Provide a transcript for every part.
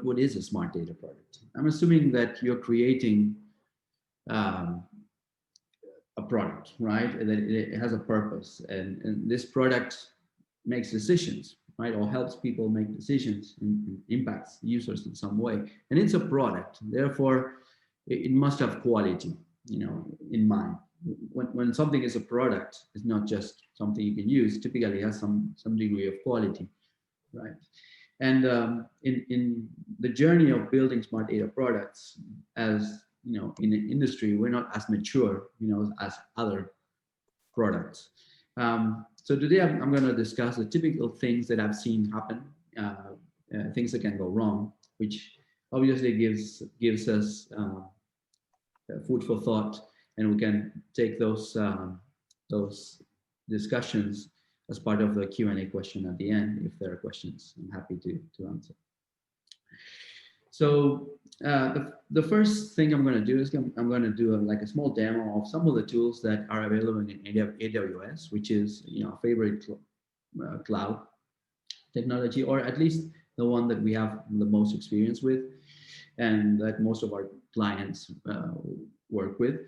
what is a smart data product? I'm assuming that you're creating a product, right? That it has a purpose, and this product makes decisions, right? Or helps people make decisions and impacts users in some way. And it's a product, therefore it must have quality, in mind. When something is a product, it's not just something you can use. Typically, it has some degree of quality, right? And in the journey of building smart data products, as in the industry, we're not as mature, as other products. So today I'm going to discuss the typical things that I've seen happen, things that can go wrong, which obviously gives us food for thought, and we can take those discussions as part of the Q&A question at the end. If there are questions, I'm happy to answer. So the first thing I'm going to do is I'm going to do a small demo of some of the tools that are available in AWS, which is a favorite cloud technology, or at least the one that we have the most experience with, and that most of our clients work with.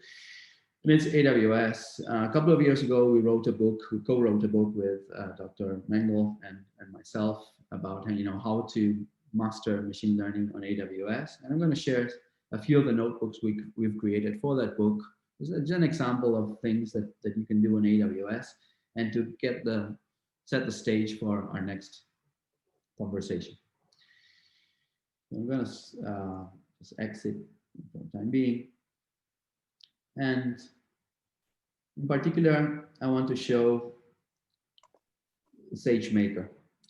And it's AWS. A couple of years ago, we co-wrote a book with Dr. Mengel and myself about how to master machine learning on AWS. And I'm going to share a few of the notebooks we've created for that book. This is an example of things that you can do on AWS, and to set the stage for our next conversation. I'm going to just exit for the time being. And in particular, I want to show Sagemaker,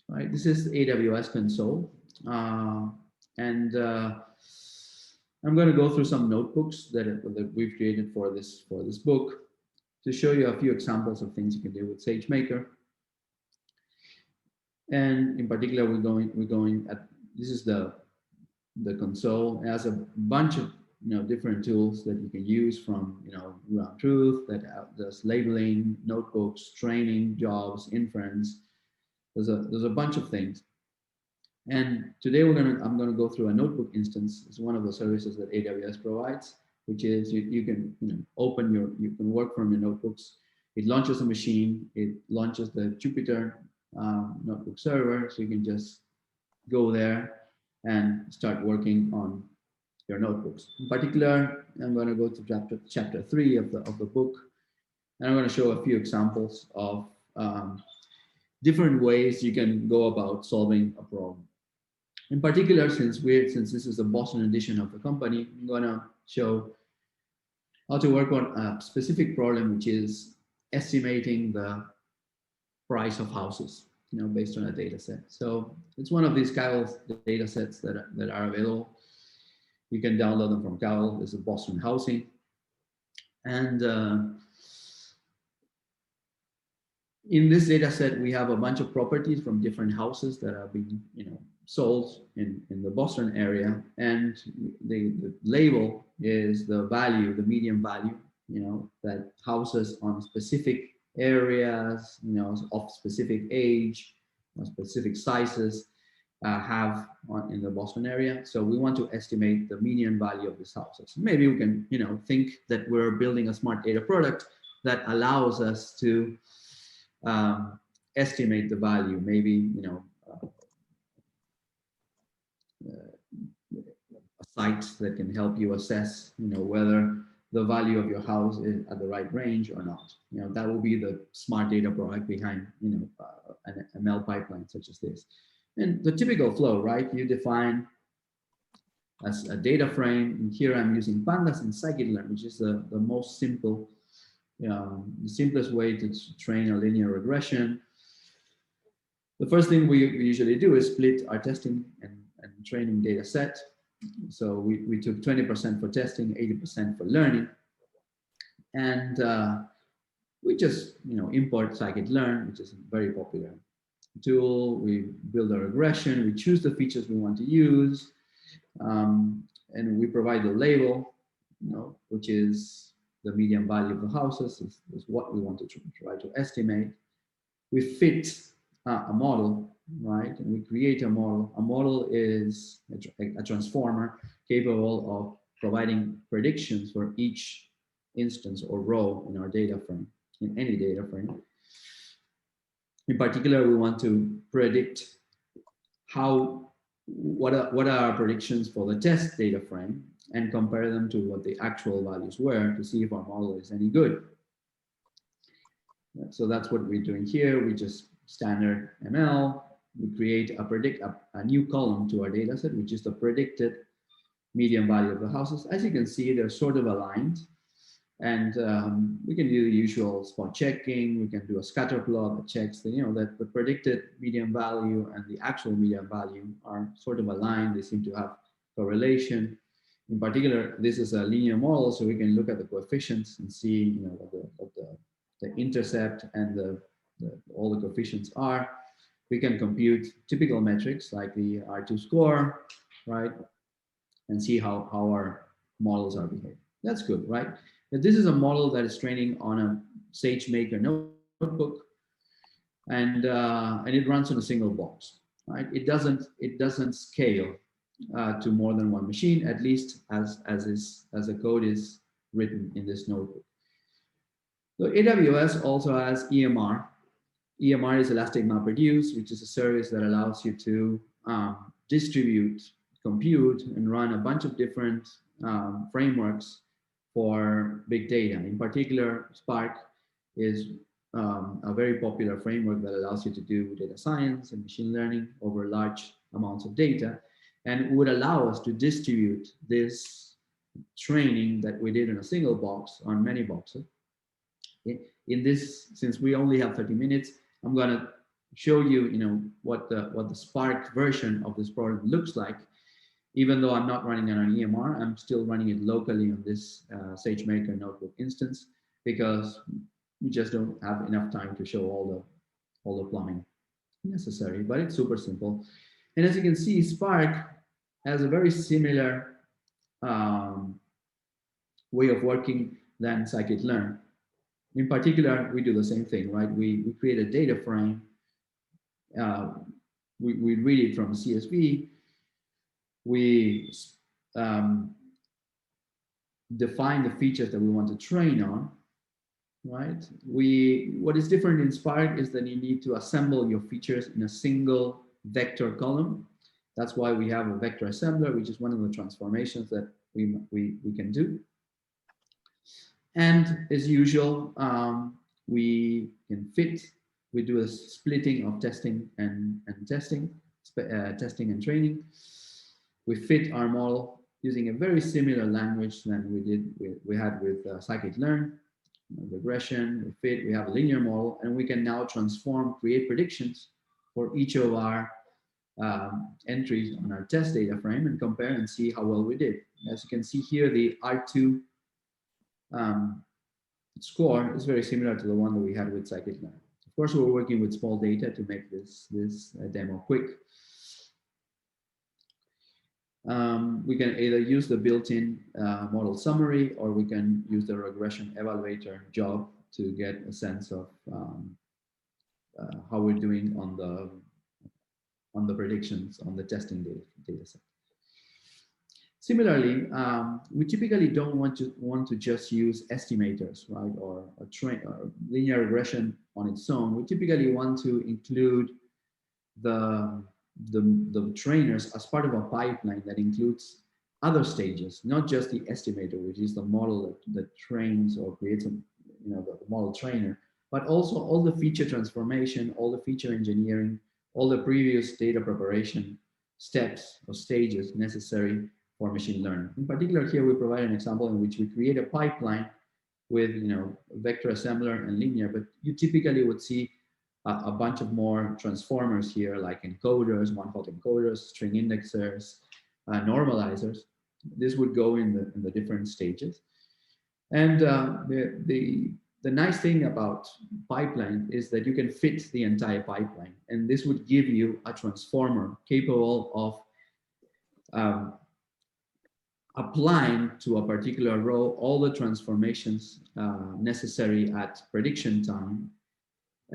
right? This is AWS console. And I'm going to go through some notebooks that we've created for this book to show you a few examples of things you can do with Sagemaker. And in particular, we're going at, this is the console. It has a bunch of different tools that you can use, from ground truth, that does labeling, notebooks, training, jobs, inference. There's a bunch of things. And today I'm gonna go through a notebook instance. It's one of the services that AWS provides, which is you can you can work from your notebooks. It launches a machine. It launches the Jupyter notebook server, so you can just go there and start working on your notebooks. In particular, I'm going to go to chapter 3 of the book, and I'm going to show a few examples of different ways you can go about solving a problem. In particular, since this is the Boston edition of the company, I'm going to show how to work on a specific problem, which is estimating the price of houses, based on a data set. So it's one of these Kaggle data sets that are available. You can download them from Kaggle. This is Boston housing. And in this data set, we have a bunch of properties from different houses that are being sold in the Boston area. And the label is the value, the median value, that houses on specific areas, of specific age, or specific sizes, have in the Boston area. So we want to estimate the median value of these houses. Maybe we can, think that we're building a smart data product that allows us to estimate the value. Maybe, a site that can help you assess, whether the value of your house is at the right range or not. That will be the smart data product behind, an ML pipeline such as this. And the typical flow, right? You define as a data frame. And here I'm using pandas and scikit-learn, which is the most simple, the simplest way to train a linear regression. The first thing we usually do is split our testing and training data set. So we took 20% for testing, 80% for learning. And we just, import scikit-learn, which is a very popular tool. We build a regression. We choose the features we want to use. And we provide the label, which is the median value of the houses, is what we want to try to estimate. We fit a model, right? And we create a model. A model is a transformer capable of providing predictions for each instance or row in our data frame, in any data frame. In particular, we want to predict what are our predictions for the test data frame and compare them to what the actual values were to see if our model is any good. So that's what we're doing here. We just standard ML. We create a new column to our data set, which is the predicted median value of the houses. As you can see, they're sort of aligned. And we can do the usual spot checking. We can do a scatter plot that checks that the predicted median value and the actual median value are sort of aligned. They seem to have correlation. In particular, this is a linear model, so we can look at the coefficients and see what the intercept and all the coefficients are. We can compute typical metrics like the R2 score, right? And see how our models are behaving. That's good, right? But this is a model that is training on a Sagemaker notebook, and it runs on a single box, right? It doesn't scale to more than one machine, at least as the code is written in this notebook. So AWS also has EMR. EMR is Elastic MapReduce, which is a service that allows you to distribute, compute, and run a bunch of different frameworks for big data. In particular, Spark is a very popular framework that allows you to do data science and machine learning over large amounts of data, and would allow us to distribute this training that we did in a single box on many boxes. In this, since we only have 30 minutes, I'm going to show you, what the Spark version of this product looks like. Even though I'm not running it on EMR, I'm still running it locally on this Sagemaker notebook instance, because we just don't have enough time to show all the plumbing necessary, but it's super simple. And as you can see, Spark has a very similar way of working than scikit-learn. In particular, we do the same thing, right? We create a data frame. We read it from CSV. We define the features that we want to train on, right? What is different in Spark is that you need to assemble your features in a single vector column. That's why we have a vector assembler, which is one of the transformations that we can do. And as usual, we do a splitting of testing and testing and training. We fit our model using a very similar language than we had with scikit-learn, regression. We have a linear model, and we can now create predictions for each of our entries on our test data frame and compare and see how well we did. As you can see here, the R2 score is very similar to the one that we had with scikit-learn. Of course, we're working with small data to make this demo quick. We can either use the built-in model summary, or we can use the regression evaluator job to get a sense of how we're doing on the predictions on the testing data set. Similarly, we typically don't want to just use estimators, right, or linear regression on its own. We typically want to include the trainers as part of a pipeline that includes other stages, not just the estimator, which is the model that trains or creates the model trainer, but also all the feature transformation, all the feature engineering, all the previous data preparation steps or stages necessary for machine learning. In particular, here we provide an example in which we create a pipeline with vector assembler and linear, but you typically would see a bunch of more transformers here, like encoders, one-hot encoders, string indexers, normalizers. This would go in the different stages. And the nice thing about pipeline is that you can fit the entire pipeline, and this would give you a transformer capable of applying to a particular row all the transformations necessary at prediction time,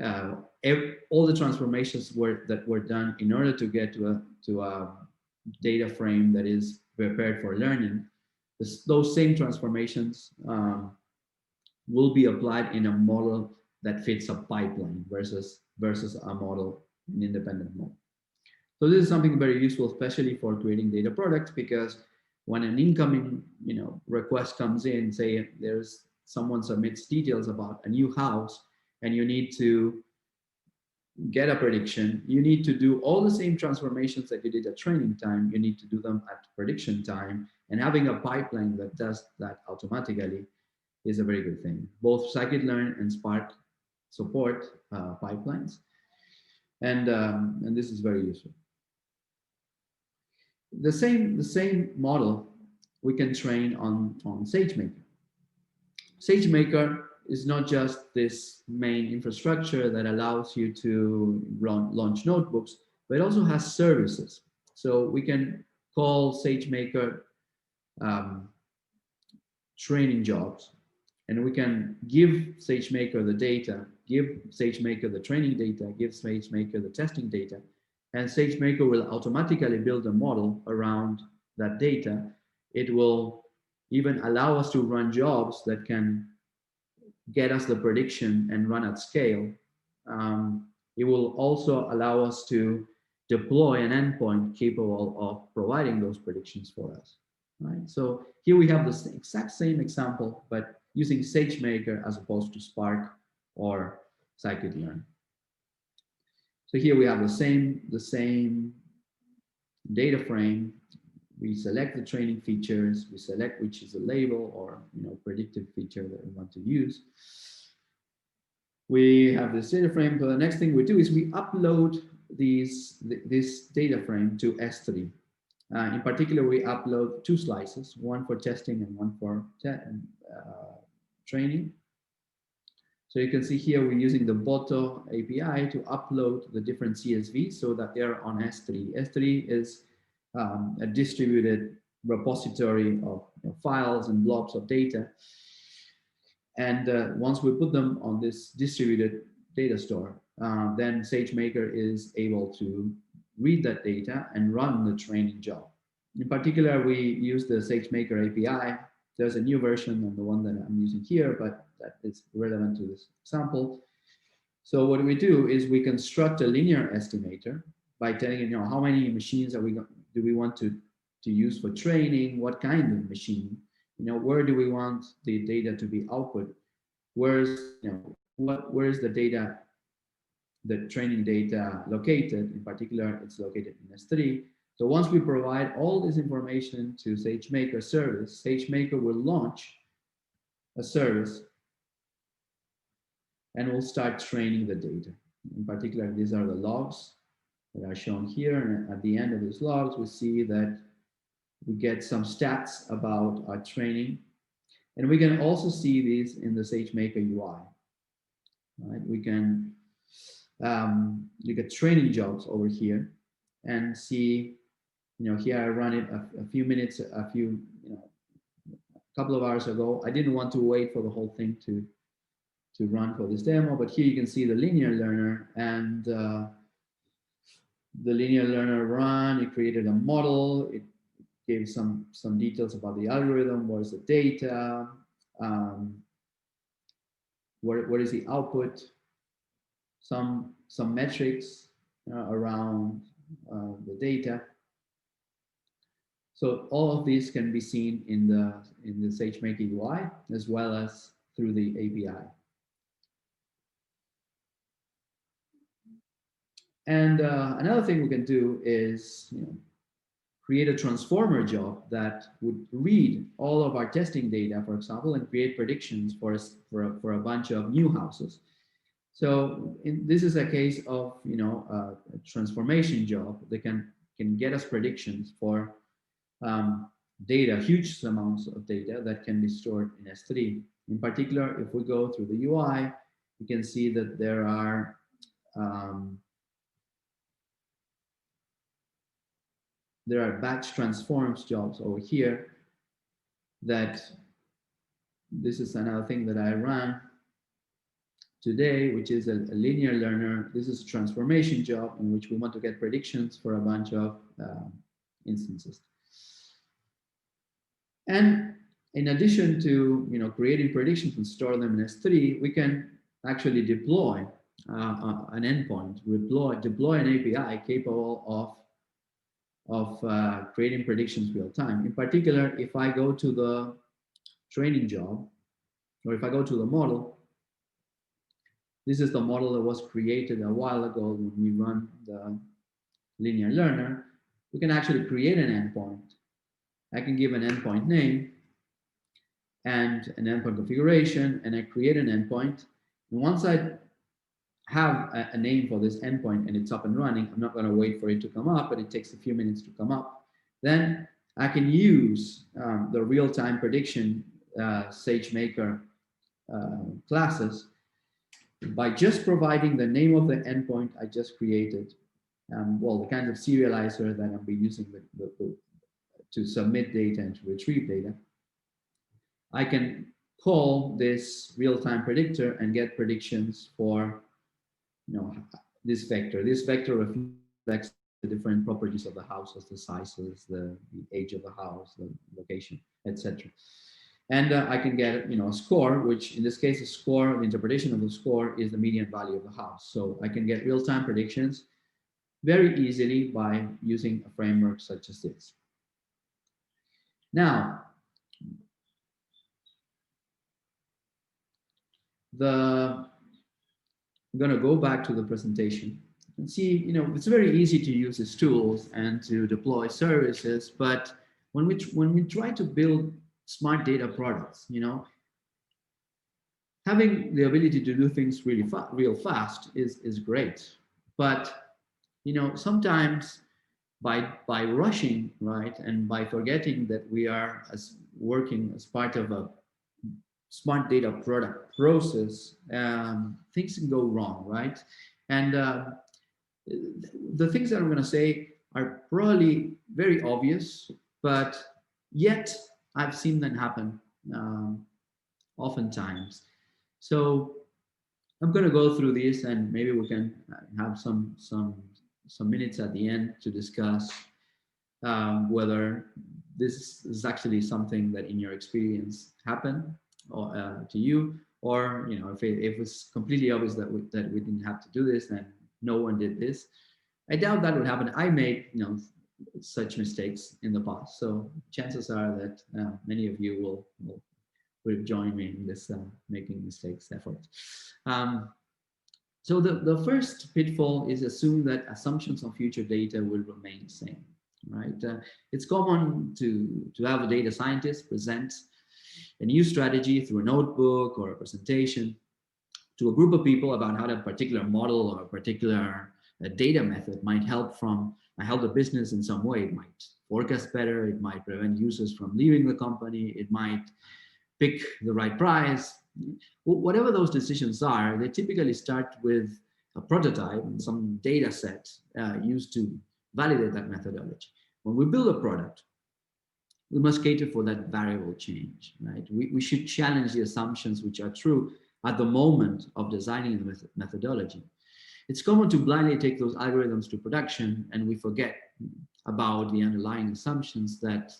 all the transformations that were done in order to get to a data frame that is prepared for learning. Those same transformations will be applied in a model that fits a pipeline versus a model, an independent model. So this is something very useful, especially for creating data products, because when an incoming request comes in, say there's someone submits details about a new house, and you need to get a prediction, you need to do all the same transformations that you did at training time, you need to do them at prediction time, and having a pipeline that does that automatically is a very good thing. Both scikit-learn and Spark support pipelines, and this is very useful. The same model we can train on Sagemaker. Sagemaker is not just this main infrastructure that allows you to launch notebooks, but it also has services. So we can call Sagemaker training jobs, and we can give Sagemaker the data, give Sagemaker the training data, give Sagemaker the testing data, and Sagemaker will automatically build a model around that data. It will even allow us to run jobs that can get us the prediction and run at scale. It will also allow us to deploy an endpoint capable of providing those predictions for us. Right? So here we have the exact same example, but using Sagemaker as opposed to Spark or scikit-learn. So here we have the same data frame. We select the training features, we select which is a label or predictive feature that we want to use. We have this data frame, but the next thing we do is we upload this data frame to S3. In particular, we upload two slices, one for testing and one for training. So you can see here we're using the Boto API to upload the different CSVs so that they're on S3. S3 is a distributed repository of files and blobs of data. And once we put them on this distributed data store, then Sagemaker is able to read that data and run the training job. In particular, we use the Sagemaker API. There's a new version than the one that I'm using here, but that is relevant to this example. So what we do is we construct a linear estimator by telling it, how many machines do we want to use for training, what kind of machine, where do we want the data to be output, where's the data, the training data located. In particular, it's located in S3. So once we provide all this information to Sagemaker service, Sagemaker will launch a service and we'll start training the data. In particular, these are the logs that are shown here. And at the end of these logs, we see that we get some stats about our training. And we can also see these in the Sagemaker UI. Right? We can look at training jobs over here and see, here I run it a few minutes, a couple of hours ago. I didn't want to wait for the whole thing to run for this demo, but here you can see the linear learner, and the linear learner run, it created a model, it gave some details about the algorithm, what is the data, what is the output, some metrics around the data. So all of these can be seen in the Sagemaker UI as well as through the API. And another thing we can do is create a transformer job that would read all of our testing data, for example, and create predictions for a bunch of new houses. So this is a case of a transformation job that can get us predictions for data, huge amounts of data that can be stored in S3. In particular, if we go through the UI, you can see that there are batch transforms jobs over here. That this is another thing that I ran today, which is a linear learner. This is a transformation job in which we want to get predictions for a bunch of instances. And in addition to creating predictions and store them in S3, we can actually deploy an endpoint, deploy an API capable of creating predictions real time. In particular, if I go to the training job, or if I go to the model, this is the model that was created a while ago when we run the linear learner. We can actually create an endpoint. I can give an endpoint name and an endpoint configuration, and I create an endpoint. And once I have a name for this endpoint and it's up and running, I'm not going to wait for it to come up, but it takes a few minutes to come up. Then I can use the real-time prediction Sagemaker classes by just providing the name of the endpoint I just created, well, the kind of serializer that I'll be using to submit data and to retrieve data. I can call this real-time predictor and get predictions for this vector. This vector reflects the different properties of the houses, the sizes, the age of the house, the location, etc. And I can get a score, which in this case, the score, the interpretation of the score is the median value of the house. So I can get real-time predictions very easily by using a framework such as this. Now, I'm going to go back to the presentation and see, it's very easy to use these tools and to deploy services, but when we try to build smart data products, having the ability to do things real fast is great, but sometimes by rushing, right, and by forgetting that we are working as part of a smart data product process, things can go wrong, right? And the things that I'm going to say are probably very obvious, but yet I've seen them happen oftentimes. So I'm going to go through this, and maybe we can have some minutes at the end to discuss whether this is actually something that in your experience happened or to you, or if it's completely obvious that we didn't have to do this and no one did this. I doubt that would happen. I made such mistakes in the past, so chances are that many of you will join me in this making mistakes effort. So the first pitfall is assume that assumptions on future data will remain the same, right? It's common to have a data scientist present a new strategy through a notebook or a presentation to a group of people about how that particular model or a particular data method might help the business in some way. It might forecast better, it might prevent users from leaving the company, it might pick the right price. Whatever those decisions are, they typically start with a prototype and some data set used to validate that methodology. When we build a product, we must cater for that variable change, right? We should challenge the assumptions which are true at the moment of designing the methodology. It's common to blindly take those algorithms to production, and we forget about the underlying assumptions that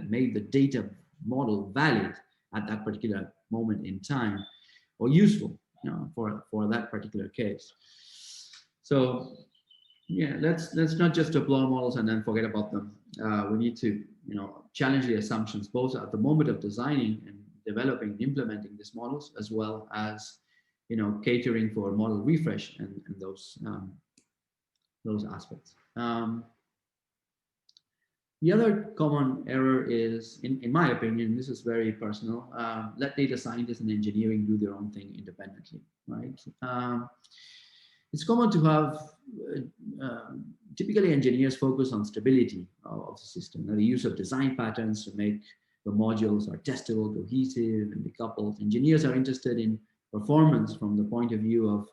made the data model valid at that particular moment in time, or useful for that particular case. So yeah, let's not just deploy models and then forget about them. We need to challenge the assumptions both at the moment of designing and developing and implementing these models, as well as catering for model refresh and those aspects. The other common error is, in my opinion, this is very personal, let data scientists and engineering do their own thing independently, right? It's common to have, typically engineers focus on stability of the system, the use of design patterns to make the modules are testable, cohesive, and decoupled. Engineers are interested in performance from the point of view of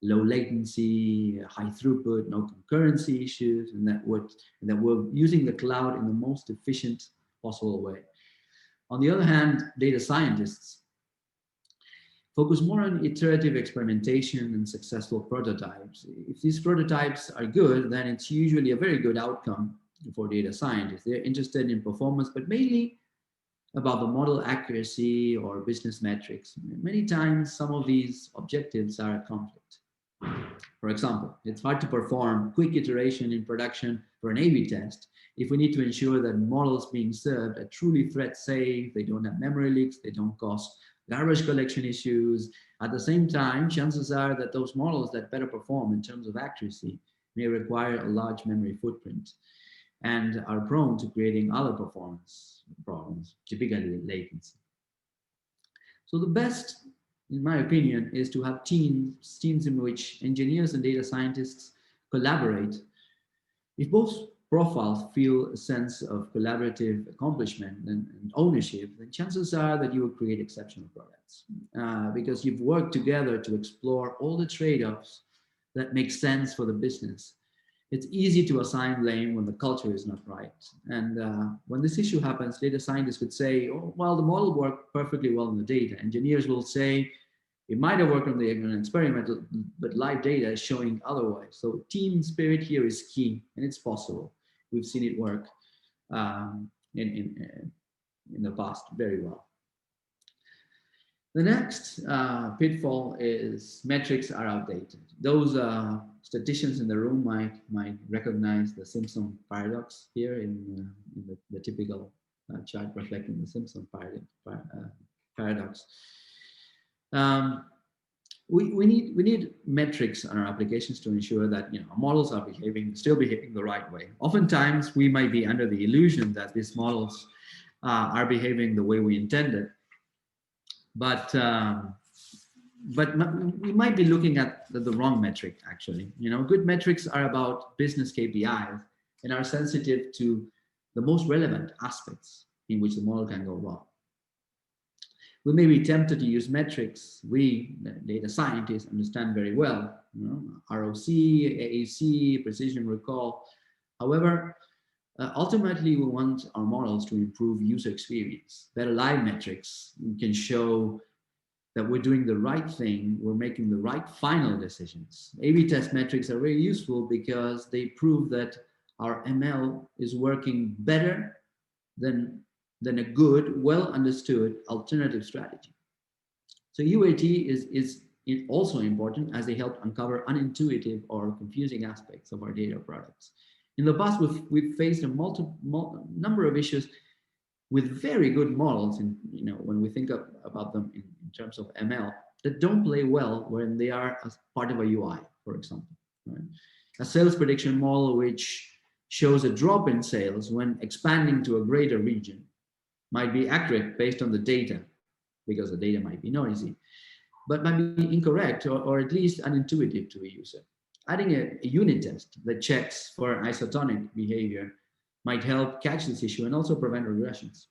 low latency, high throughput, no concurrency issues, and that we're using the cloud in the most efficient possible way. On the other hand, data scientists Focus more on iterative experimentation and successful prototypes. If these prototypes are good, then it's usually a very good outcome for data scientists. They're interested in performance, but mainly about the model accuracy or business metrics. Many times, some of these objectives are a conflict. For example, it's hard to perform quick iteration in production for an A/B test if we need to ensure that models being served are truly threat safe, they don't have memory leaks, they don't cause garbage collection issues. At the same time, chances are that those models that better perform in terms of accuracy may require a large memory footprint and are prone to creating other performance problems, typically latency. So the best, in my opinion, is to have teams in which engineers and data scientists collaborate. If both profiles feel a sense of collaborative accomplishment and ownership, then chances are that you will create exceptional products because you've worked together to explore all the trade-offs that make sense for the business. It's easy to assign blame when the culture is not right. And when this issue happens, data scientists could say, oh, well, the model worked perfectly well in the data. Engineers will say, it might have worked on the experiment, but live data is showing otherwise. So team spirit here is key, and it's possible. We've seen it work in the past very well. The next pitfall is metrics are outdated. Those statisticians in the room might recognize the Simpson paradox here in the typical chart reflecting the Simpson paradox. We need metrics on our applications to ensure that our models are still behaving the right way. Oftentimes, we might be under the illusion that these models are behaving the way we intended, but we might be looking at the wrong metric. Actually, good metrics are about business KPIs and are sensitive to the most relevant aspects in which the model can go wrong. We may be tempted to use metrics we, data scientists, understand very well, ROC, AAC, precision recall. However, ultimately, we want our models to improve user experience. Better live metrics can show that we're doing the right thing, we're making the right final decisions. A/B test metrics are very useful because they prove that our ML is working better than a good, well understood alternative strategy. So UAT is also important as they help uncover unintuitive or confusing aspects of our data products. In the past, we've faced a number of issues with very good models, when we think about them in terms of ML, that don't play well when they are as part of a UI, for example. Right? A sales prediction model which shows a drop in sales when expanding to a greater region might be accurate based on the data, because the data might be noisy, but might be incorrect or at least unintuitive to a user. Adding a unit test that checks for isotonic behavior might help catch this issue and also prevent regressions.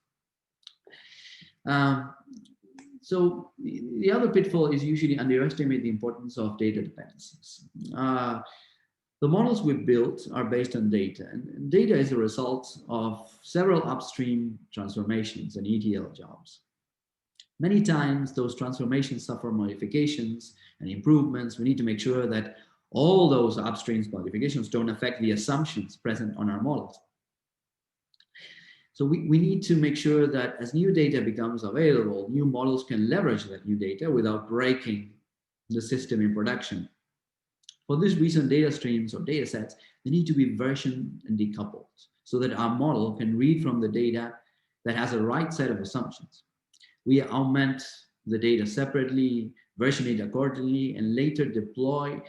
So the other pitfall is usually underestimate the importance of data dependencies. The models we've built are based on data, and data is a result of several upstream transformations and ETL jobs. Many times, those transformations suffer modifications and improvements. We need to make sure that all those upstream modifications don't affect the assumptions present on our models. So we need to make sure that as new data becomes available, new models can leverage that new data without breaking the system in production. For this reason, data streams or data sets, they need to be versioned and decoupled so that our model can read from the data that has a right set of assumptions. We augment the data separately, version it accordingly, and later deploy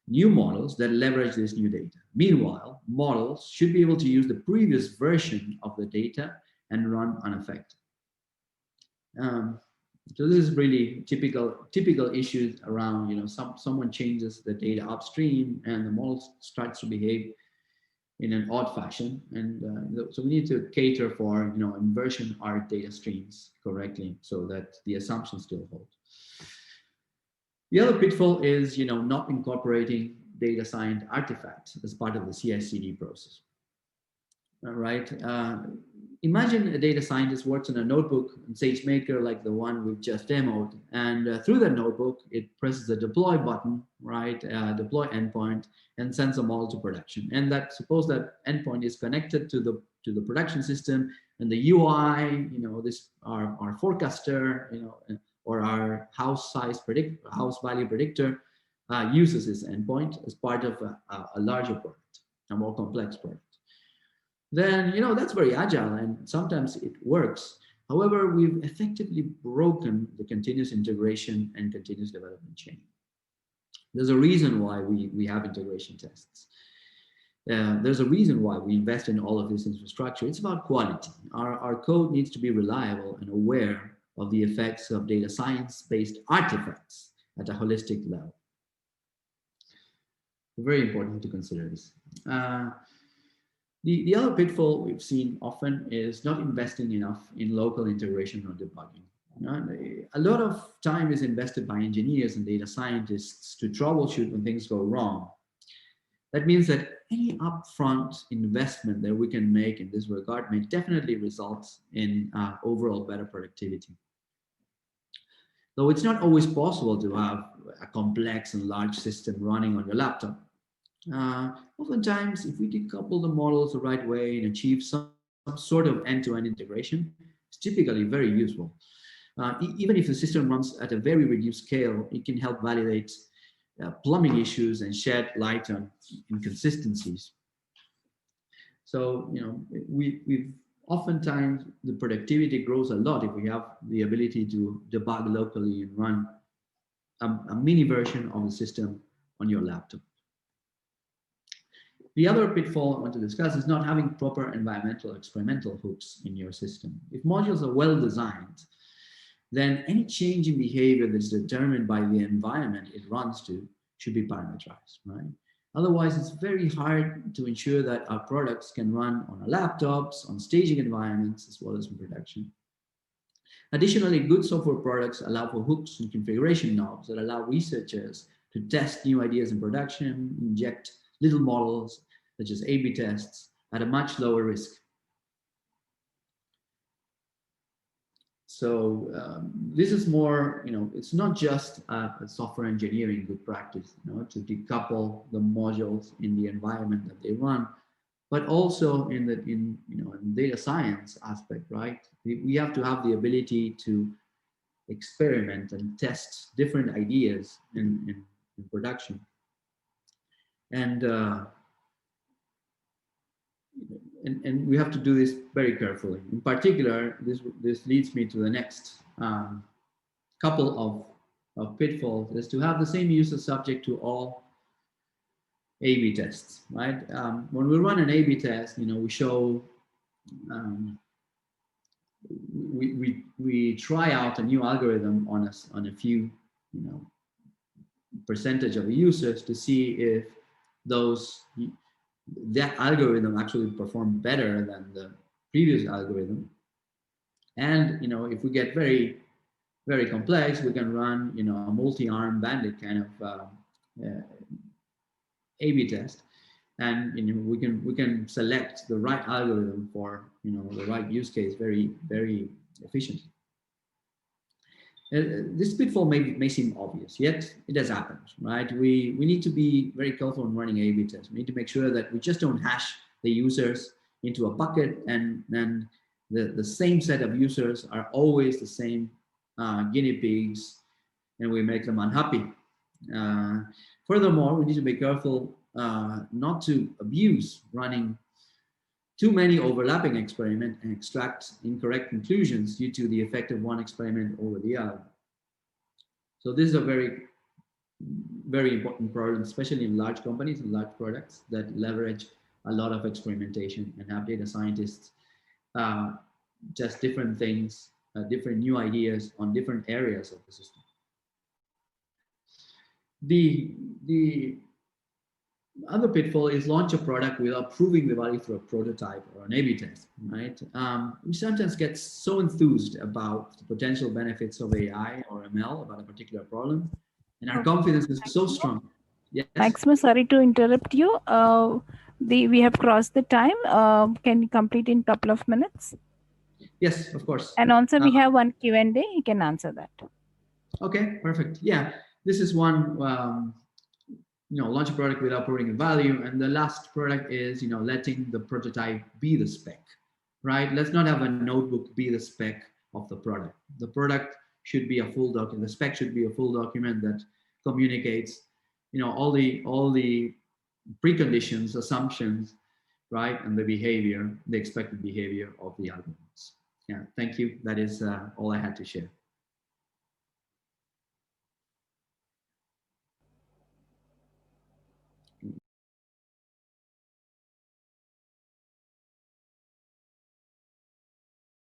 new models that leverage this new data. Meanwhile, models should be able to use the previous version of the data and run unaffected. So this is really typical issues around, someone changes the data upstream and the model starts to behave in an odd fashion. And so we need to cater for, and version our data streams correctly so that the assumptions still hold. The other pitfall is, not incorporating data science artifacts as part of the CI/CD process. right? Imagine a data scientist works on a notebook in Sagemaker like the one we've just demoed, and through that notebook, it presses the deploy button, right? Deploy endpoint, and sends them all to production. And that suppose that endpoint is connected to the production system, and the UI, this our forecaster, or our house value predictor uses this endpoint as part of a larger product, a more complex product. Then that's very agile and sometimes it works. However, we've effectively broken the continuous integration and continuous development chain. There's a reason why we have integration tests. There's a reason why we invest in all of this infrastructure. It's about quality. Our code needs to be reliable and aware of the effects of data science-based artifacts at a holistic level. Very important to consider this. The other pitfall we've seen often is not investing enough in local integration or debugging. A lot of time is invested by engineers and data scientists to troubleshoot when things go wrong. That means that any upfront investment that we can make in this regard may definitely result in overall better productivity. Though it's not always possible to have a complex and large system running on your laptop. Oftentimes, if we decouple the models the right way and achieve some sort of end-to-end integration, it's typically very useful. Even if the system runs at a very reduced scale, it can help validate plumbing issues and shed light on inconsistencies. So, we've oftentimes the productivity grows a lot if we have the ability to debug locally and run a mini version of the system on your laptop. The other pitfall I want to discuss is not having proper environmental experimental hooks in your system. If modules are well designed, then any change in behavior that's determined by the environment it runs to should be parameterized, right? Otherwise, it's very hard to ensure that our products can run on our laptops, on staging environments, as well as in production. Additionally, good software products allow for hooks and configuration knobs that allow researchers to test new ideas in production, inject little models such as A/B tests at a much lower risk. So this is more, it's not just a software engineering good practice, to decouple the modules in the environment that they run, but also in data science aspect, right? We have to have the ability to experiment and test different ideas in production. And we have to do this very carefully. In particular, this leads me to the next couple of pitfalls, is to have the same user subject to all A/B tests, right? When we run an A/B test, we show, we try out a new algorithm on a few, percentage of the users to see if that algorithm actually performed better than the previous algorithm. And if we get very, very complex, we can run a multi-arm bandit kind of A/B test, and we can select the right algorithm for the right use case very, very efficiently. This pitfall may seem obvious, yet it has happened, right? We need to be very careful when running A/B tests. We need to make sure that we just don't hash the users into a bucket, and then the same set of users are always the same guinea pigs, and we make them unhappy. Furthermore, we need to be careful not to abuse running too many overlapping experiments and extract incorrect conclusions due to the effect of one experiment over the other. So this is a very, very important problem, especially in large companies and large products that leverage a lot of experimentation and have data scientists test different things, different new ideas on different areas of the system. The other pitfall is launch a product without proving the value through a prototype or an A/B test, right? We sometimes get so enthused about the potential benefits of AI or ML about a particular problem, and our confidence is so strong. Yes? Maximo, sorry to interrupt you. We have crossed the time. Can you complete in a couple of minutes? Yes, of course. And also we have one Q&A. You can answer that. Okay, perfect. Yeah, this is one, launch a product without proving a value. And the last product is, letting the prototype be the spec, right? Let's not have a notebook be the spec of the product. The product should be a full document. The spec should be a full document that communicates, all the preconditions, assumptions, right? And the behavior, the expected behavior of the algorithms. Yeah, thank you. That is all I had to share.